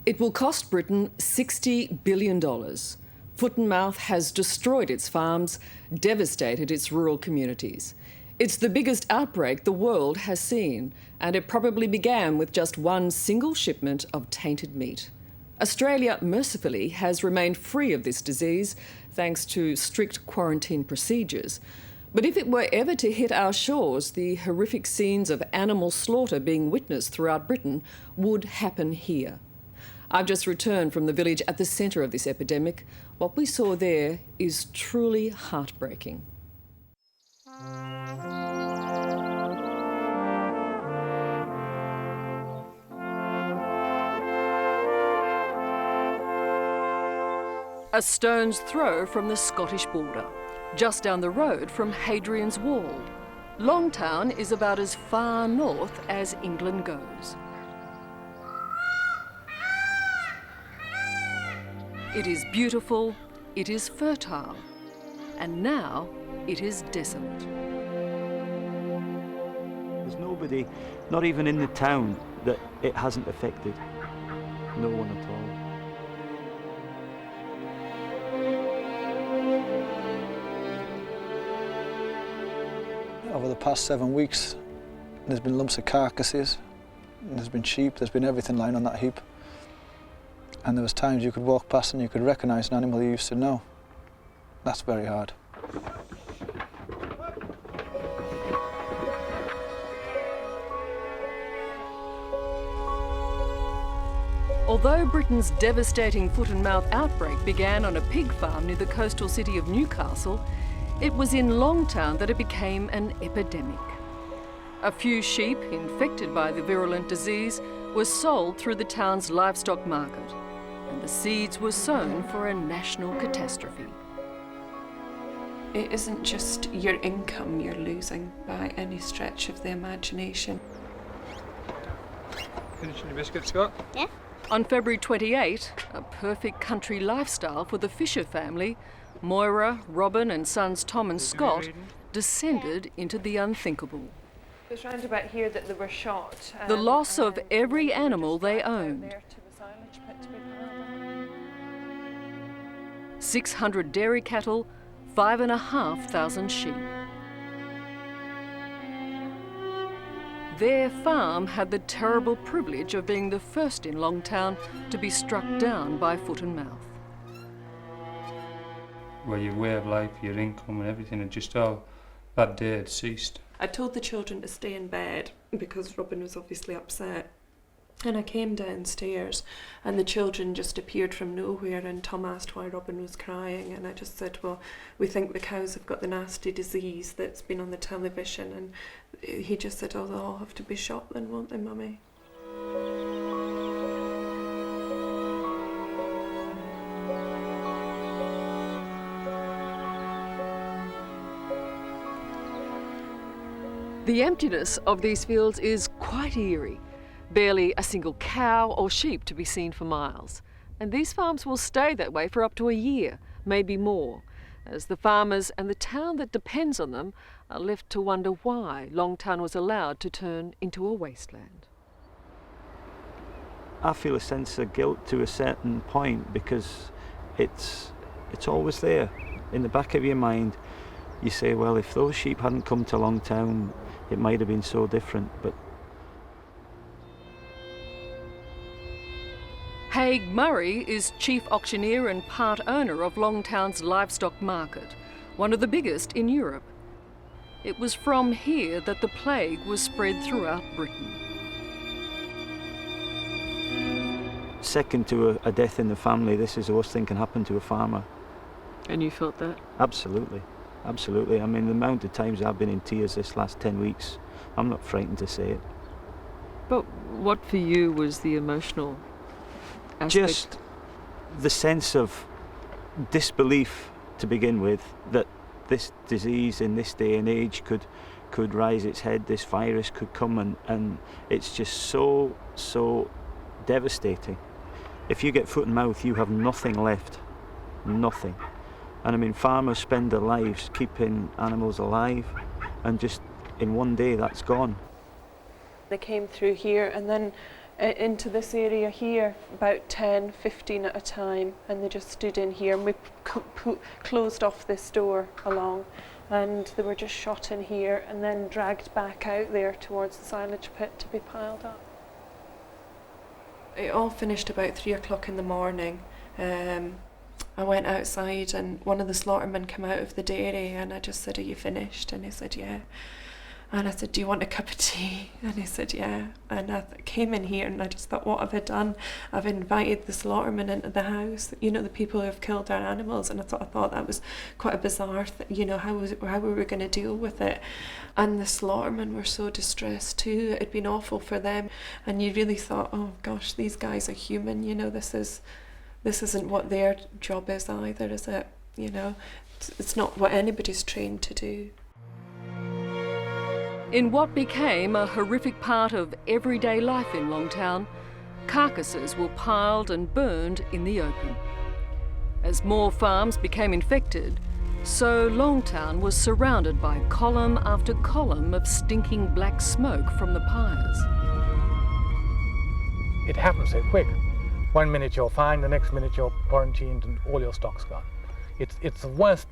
It will cost Britain $60 billion. Foot and mouth has destroyed its farms, devastated its rural communities. It's the biggest outbreak the world has seen, and it probably began with just one single shipment of tainted meat. Australia, mercifully, has remained free of this disease thanks to strict quarantine procedures. But if it were ever to hit our shores, the horrific scenes of animal slaughter being witnessed throughout Britain would happen here. I've just returned from the village at the centre of this epidemic. What we saw there is truly heartbreaking. A stone's throw from the Scottish border, just down the road from Hadrian's Wall. Longtown is about as far north as England goes. It is beautiful, it is fertile, and now it is desolate. There's nobody, not even in the town, that it hasn't affected. No one at all. Over the past 7 weeks, there's been lumps of carcasses, there's been sheep, there's been everything lying on that heap. And there was times you could walk past and you could recognise an animal you used to know. That's very hard. Although Britain's devastating foot and mouth outbreak began on a pig farm near the coastal city of Newcastle, it was in Longtown that it became an epidemic. A few sheep infected by the virulent disease were sold through the town's livestock market, and the seeds were sown for a national catastrophe. It isn't just your income you're losing by any stretch of the imagination. Finishing your biscuit, Scott? Yeah. On February 28, a perfect country lifestyle for the Fisher family, Moira, Robin and sons Tom and Scott descended into the unthinkable. It was round about here that they were shot. The loss of every animal they owned. 600 dairy cattle, 5,500 sheep. Their farm had the terrible privilege of being the first in Longtown to be struck down by foot and mouth. Well, your way of life, your income and everything had just all, that day had ceased. I told the children to stay in bed because Robin was obviously upset. And I came downstairs and the children just appeared from nowhere, and Tom asked why Robin was crying, and I just said, well, we think the cows have got the nasty disease that's been on the television, and he just said, oh, they'll all have to be shot then, won't they, Mummy? The emptiness of these fields is quite eerie. Barely a single cow or sheep to be seen for miles. And these farms will stay that way for up to a year, maybe more, as the farmers and the town that depends on them are left to wonder why Longtown was allowed to turn into a wasteland. I feel a sense of guilt to a certain point because it's always there. In the back of your mind, you say, well, if those sheep hadn't come to Longtown, it might have been so different, but Haig Murray is chief auctioneer and part owner of Longtown's livestock market, one of the biggest in Europe. It was from here that the plague was spread throughout Britain. second to a death in the family, this is the worst thing can happen to a farmer. And you felt that? Absolutely, absolutely. I mean, the amount of times I've been in tears this last 10 weeks, I'm not frightened to say it. But what for you was the emotional aspect? Just the sense of disbelief to begin with, that this disease in this day and age could rise its head, this virus could come, and it's just so devastating. If you get foot and mouth, you have nothing left, nothing. And I mean, farmers spend their lives keeping animals alive, and just in one day that's gone. They came through here, and then into this area here, about 10, 15 at a time, and they just stood in here, and we closed off this door along, and they were just shot in here and then dragged back out there towards the silage pit to be piled up. It all finished about 3 o'clock in the morning. I went outside and one of the slaughtermen came out of the dairy, and I just said, "Are you finished?" And he said, "Yeah." And I said, "Do you want a cup of tea?" And he said, "Yeah." And I came in here and I just thought, what have I done? I've invited the slaughtermen into the house, you know, the people who have killed our animals. And I thought that was quite a bizarre you know, how were we going to deal with it? And the slaughtermen were so distressed too. It had been awful for them. And you really thought, oh gosh, these guys are human, you know, this isn't what their job is either, is it? You know, it's not what anybody's trained to do. In what became a horrific part of everyday life in Longtown, carcasses were piled and burned in the open. As more farms became infected, so Longtown was surrounded by column after column of stinking black smoke from the pyres. It happens so quick. 1 minute you're fine, the next minute you're quarantined and all your stock's gone. It's the worst.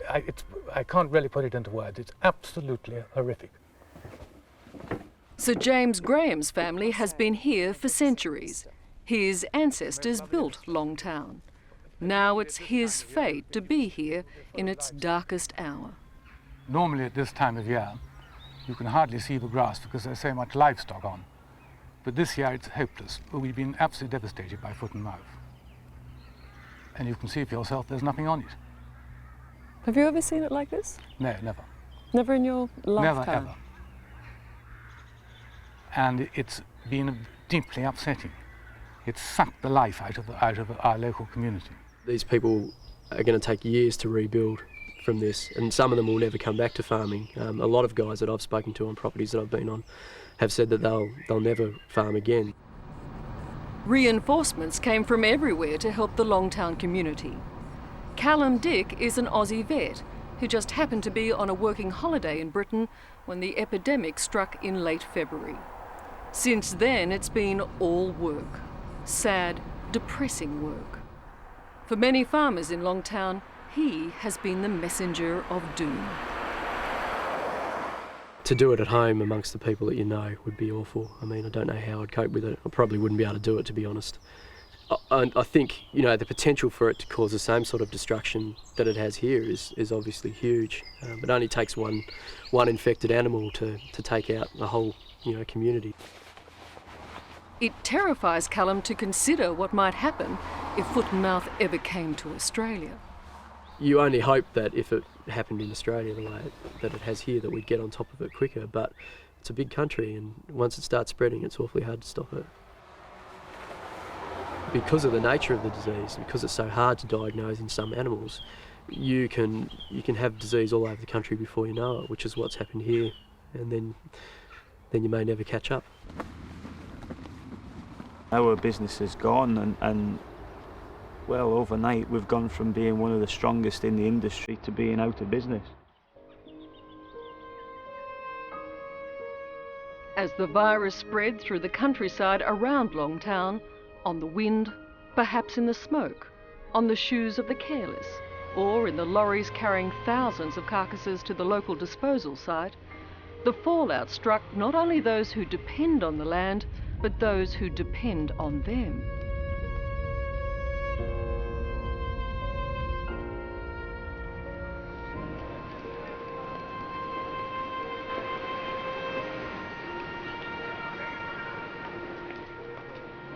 I can't really put it into words. It's absolutely horrific. Sir James Graham's family has been here for centuries. His ancestors built Longtown. Now it's his fate to be here in its darkest hour. Normally at this time of year, you can hardly see the grass because there's so much livestock on. But this year it's hopeless. We've been absolutely devastated by foot and mouth. And you can see for yourself there's nothing on it. Have you ever seen it like this? No, never. Never in your lifetime? Never, ever. And it's been deeply upsetting. It's sucked the life out of our local community. These people are going to take years to rebuild from this, and some of them will never come back to farming. A lot of guys that I've spoken to on properties that I've been on have said that they'll never farm again. Reinforcements came from everywhere to help the Longtown community. Callum Dick is an Aussie vet who just happened to be on a working holiday in Britain when the epidemic struck in late February. Since then, it's been all work. Sad, depressing work. For many farmers in Longtown, he has been the messenger of doom. To do it at home amongst the people that you know would be awful. I mean, I don't know how I'd cope with it. I probably wouldn't be able to do it, to be honest. I think, you know, the potential for it to cause the same sort of destruction that it has here is obviously huge. It only takes one infected animal to take out the whole, you know, community. It terrifies Callum to consider what might happen if foot and mouth ever came to Australia. You only hope that if it happened in Australia the way that it has here, that we'd get on top of it quicker, but it's a big country and once it starts spreading, it's awfully hard to stop it. Because of the nature of the disease, because it's so hard to diagnose in some animals, you can have disease all over the country before you know it, which is what's happened here, and then you may never catch up. Our business has gone and well, overnight we've gone from being one of the strongest in the industry to being out of business. As the virus spread through the countryside around Longtown, on the wind, perhaps in the smoke, on the shoes of the careless, or in the lorries carrying thousands of carcasses to the local disposal site, the fallout struck not only those who depend on the land, but those who depend on them.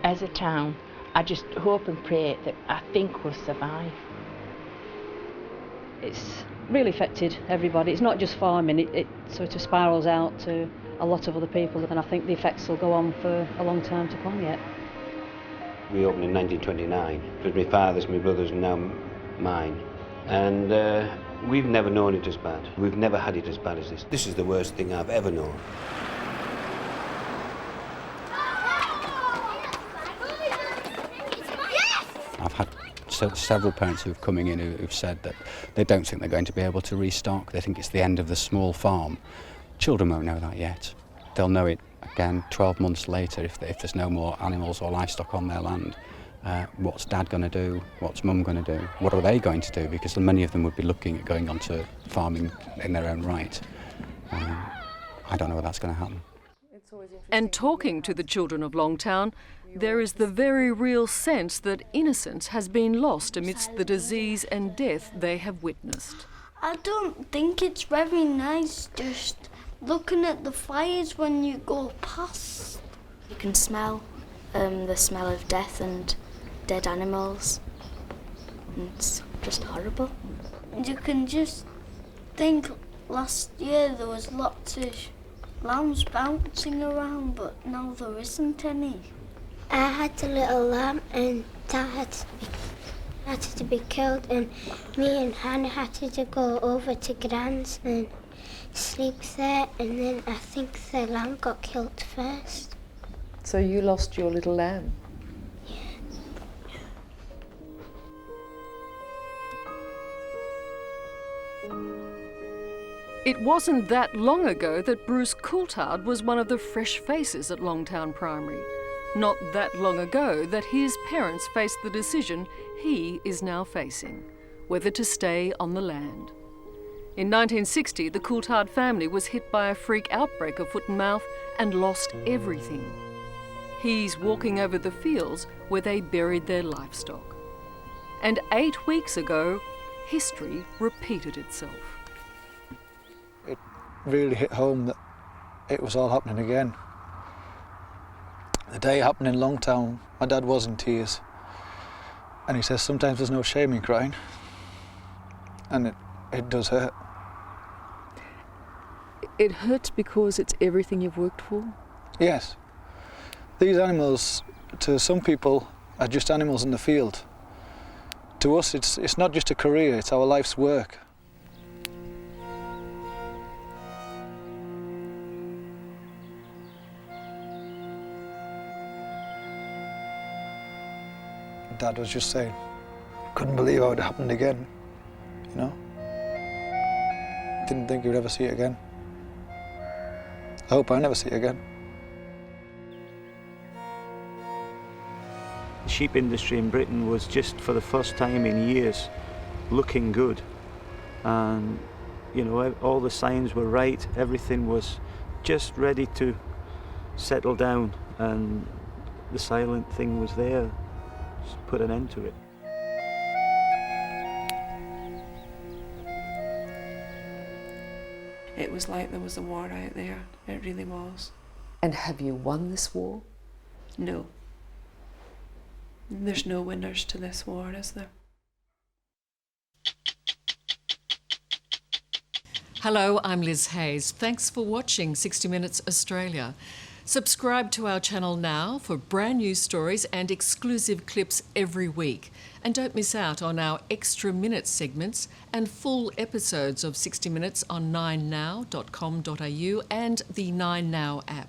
As a town, I just hope and pray that I think we'll survive. It's really affected everybody. It's not just farming, it sort of spirals out to a lot of other people, and I think the effects will go on for a long time to come yet. We opened in 1929. It was my father's, my brother's, and now mine. And we've never known it as bad. We've never had it as bad as this. This is the worst thing I've ever known. I've had several parents who've come in who've said that they don't think they're going to be able to restock. They think it's the end of the small farm. Children won't know that yet. They'll know it again, 12 months later, if there's no more animals or livestock on their land, what's Dad going to do? What's Mum going to do? What are they going to do? Because many of them would be looking at going on to farming in their own right. I don't know whether that's going to happen. And talking to the children of Longtown, there is the very real sense that innocence has been lost amidst the disease and death they have witnessed. I don't think it's very nice just looking at the fires when you go past. You can smell the smell of death and dead animals. And it's just horrible. You can just think last year there was lots of lambs bouncing around, but now there isn't any. I had a little lamb and that had to be killed, and me and Hannah had to go over to Gran's and sleep there, and then I think the lamb got killed first. So you lost your little lamb? It wasn't that long ago that Bruce Coulthard was one of the fresh faces at Longtown Primary. Not that long ago that his parents faced the decision he is now facing, whether to stay on the land. In 1960, the Coulthard family was hit by a freak outbreak of foot and mouth and lost everything. He's walking over the fields where they buried their livestock. And 8 weeks ago, history repeated itself. It really hit home that it was all happening again. The day it happened in Longtown, my dad was in tears. And he says sometimes there's no shame in crying. And it does hurt. It hurts because it's everything you've worked for? Yes. These animals, to some people, are just animals in the field. To us, it's not just a career, it's our life's work. Dad was just saying, couldn't believe how it happened again, you know? Didn't think he would ever see it again. I hope I never see it again. The sheep industry in Britain was just for the first time in years looking good, and you know, all the signs were right, everything was just ready to settle down, and the silent thing was there. Just put an end to it. It was like there was a war out there. It really was. And have you won this war? No. There's no winners to this war, is there? Hello, I'm Liz Hayes. Thanks for watching 60 Minutes Australia. Subscribe to our channel now for brand new stories and exclusive clips every week. And don't miss out on our extra minutes segments and full episodes of 60 Minutes on 9now.com.au and the 9Now app.